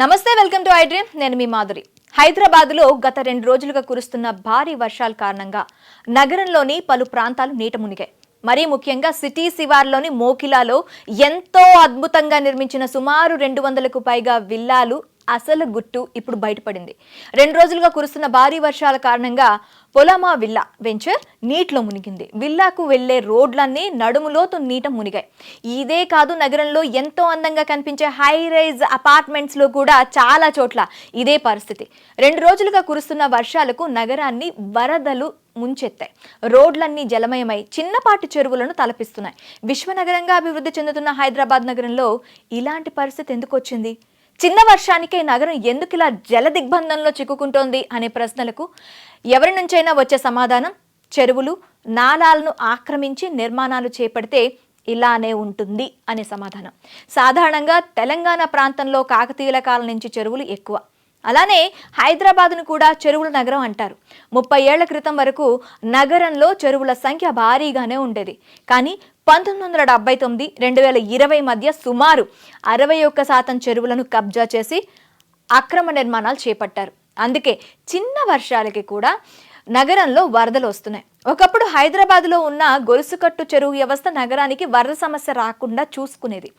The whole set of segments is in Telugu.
నమస్తే, వెల్కమ్ టు ఐ డ్రీమ్. నేను మీ మాధురి. హైదరాబాద్లో గత 2 రోజులుగా కురుస్తున్న భారీ వర్షాల కారణంగా నగరంలోని పలు ప్రాంతాలు నీట మునిగాయి. మరీ ముఖ్యంగా సిటీ శివార్లోని మోకిలాలో ఎంతో అద్భుతంగా నిర్మించిన సుమారు 200కు పైగా విల్లాలు అసలు గుట్టు ఇప్పుడు బయటపడింది. 2 రోజులుగా కురుస్తున్న భారీ వర్షాల కారణంగా పొలమా విల్లా వెంచర్ నీటిలో మునిగింది. విల్లాకు వెళ్లే రోడ్లన్నీ నడుములోతు నీట మునిగాయి. ఇదే కాదు, నగరంలో ఎంతో అందంగా కనిపించే హై రైజ్ అపార్ట్మెంట్స్ లో కూడా చాలా చోట్ల ఇదే పరిస్థితి. 2 రోజులుగా కురుస్తున్న వర్షాలకు నగరాన్ని వరదలు ముంచెత్తాయి. రోడ్లన్నీ జలమయమై చిన్నపాటి చెరువులను తలపిస్తున్నాయి. విశ్వనగరంగా అభివృద్ధి చెందుతున్న హైదరాబాద్ నగరంలో ఇలాంటి పరిస్థితి ఎందుకు వచ్చింది? చిన్న వర్షానికే నగరం ఎందుకు ఇలా జల దిగ్బంధంలో చిక్కుకుంటోంది అనే ప్రశ్నలకు ఎవరి నుంచైనా వచ్చే సమాధానం చెరువులు, నాలాలను ఆక్రమించి నిర్మాణాలు చేపడితే ఇలానే ఉంటుంది అనే సమాధానం. సాధారణంగా తెలంగాణ ప్రాంతంలో కాకతీయుల కాలం నుంచి చెరువులు ఎక్కువ. అలానే హైదరాబాద్ను కూడా చెరువుల నగరం అంటారు. 30 ఏళ్ల క్రితం వరకు నగరంలో చెరువుల సంఖ్య భారీగానే ఉండేది. కానీ 1979, 2020 మధ్య సుమారు 61% చెరువులను కబ్జా చేసి అక్రమ నిర్మాణాలు చేపట్టారు. అందుకే చిన్న వర్షాలకి కూడా నగరంలో వరదలు వస్తున్నాయి. ఒకప్పుడు హైదరాబాద్లో ఉన్న గొలుసుకట్టు చెరువు వ్యవస్థ నగరానికి వరద సమస్య రాకుండా చూసుకునేది.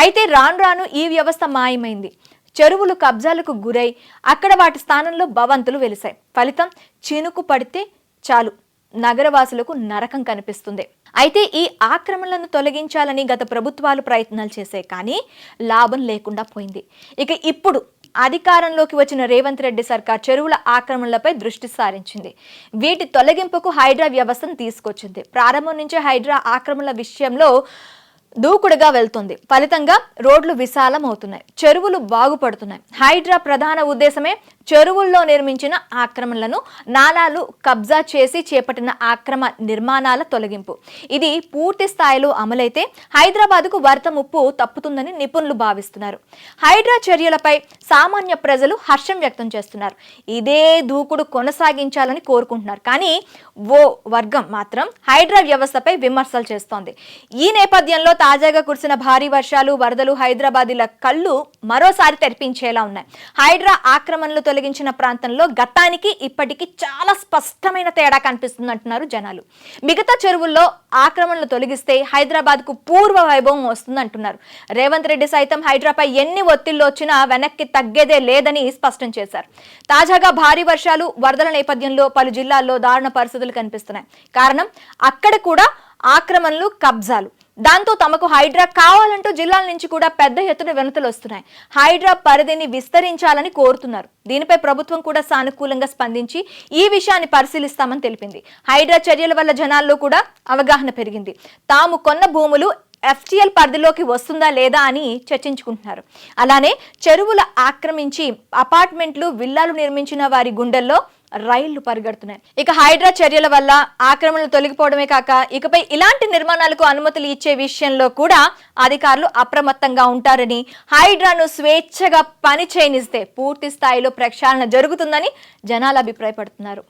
అయితే రాను రాను ఈ వ్యవస్థ మాయమైంది. చెరువులు కబ్జాలకు గురై అక్కడ వాటి స్థానంలో భవంతులు వెలిశాయి. ఫలితం చినుకు పడితే చాలు నగరవాసులకు నరకం కనిపిస్తుంది. అయితే ఈ ఆక్రమణలను తొలగించాలని గత ప్రభుత్వాలు ప్రయత్నాలు చేశాయి, కానీ లాభం లేకుండా పోయింది. ఇక ఇప్పుడు అధికారంలోకి వచ్చిన రేవంత్ రెడ్డి సర్కార్ చెరువుల ఆక్రమణలపై దృష్టి సారించింది. వీటి తొలగింపుకు హైడ్రా వ్యవస్థను తీసుకొచ్చింది. ప్రారంభం నుంచే హైడ్రా ఆక్రమణల విషయంలో దూకుడుగా వెళ్తుంది. ఫలితంగా రోడ్లు విశాలం అవుతున్నాయి, చెరువులు బాగుపడుతున్నాయి. హైడ్రా ప్రధాన ఉద్దేశమే చెరువుల్లో నిర్మించిన ఆక్రమణలను, నాలాలు కబ్జా చేసి చేపట్టిన ఆక్రమ నిర్మాణాల తొలగింపు. ఇది పూర్తి స్థాయిలో అమలైతే హైదరాబాద్కు వరద ముప్పు తప్పుతుందని నిపుణులు భావిస్తున్నారు. హైడ్రా చర్యలపై సామాన్య ప్రజలు హర్షం వ్యక్తం చేస్తున్నారు. ఇదే దూకుడు కొనసాగించాలని కోరుకుంటున్నారు. కానీ ఓ వర్గం మాత్రం హైడ్రా వ్యవస్థపై విమర్శలు చేస్తోంది. ఈ నేపథ్యంలో తాజాగా కురిసిన భారీ వర్షాలు, వరదలు హైదరాబాదీల కళ్ళు మరోసారి తెరిపించేలా ఉన్నాయి. హైడ్రా ఆక్రమణలు తొలగించిన ప్రాంతంలో గతానికి ఇప్పటికీ చాలా స్పష్టమైన తేడా కనిపిస్తుంది అంటున్నారు జనాలు. మిగతా చెరువుల్లో ఆక్రమణలు తొలగిస్తే హైదరాబాద్కు పూర్వ వైభవం వస్తుందంటున్నారు. రేవంత్ రెడ్డి సైతం హైడ్రాపై ఎన్ని ఒత్తిళ్లు వచ్చినా వెనక్కి తగ్గేదే లేదని స్పష్టం చేశారు. తాజాగా భారీ వర్షాలు, వరదల నేపథ్యంలో పలు జిల్లాల్లో దారుణ పరిస్థితులు కనిపిస్తున్నాయి. కారణం అక్కడ కూడా ఆక్రమణలు, కబ్జాలు. దాంతో తమకు హైడ్రా కావాలంటూ జిల్లాల నుంచి కూడా పెద్ద ఎత్తున వినతులు వస్తున్నాయి. హైడ్రా పరిధిని విస్తరించాలని కోరుతున్నారు. దీనిపై ప్రభుత్వం కూడా సానుకూలంగా స్పందించి ఈ విషయాన్ని పరిశీలిస్తామని తెలిపింది. హైడ్రా చర్యల వల్ల జనాల్లో కూడా అవగాహన పెరిగింది. తాము కొన్న భూములు FTL పరిధిలోకి వస్తుందా లేదా అని చర్చించుకుంటున్నారు. అలానే చెరువుల ఆక్రమించి అపార్ట్మెంట్లు, విల్లాలు నిర్మించిన వారి గుండెల్లో రైళ్లు పరిగెడుతున్నాయి. ఇక హైడ్రా చర్యల వల్ల ఆక్రమణలు తొలగిపోవడమే కాక ఇకపై ఇలాంటి నిర్మాణాలకు అనుమతులు ఇచ్చే విషయంలో కూడా అధికారులు అప్రమత్తంగా ఉంటారని, హైడ్రాను స్వేచ్ఛగా పని చేయనిస్తే పూర్తి స్థాయిలో ప్రక్షాళన జరుగుతుందని జనాలు అభిప్రాయపడుతున్నారు.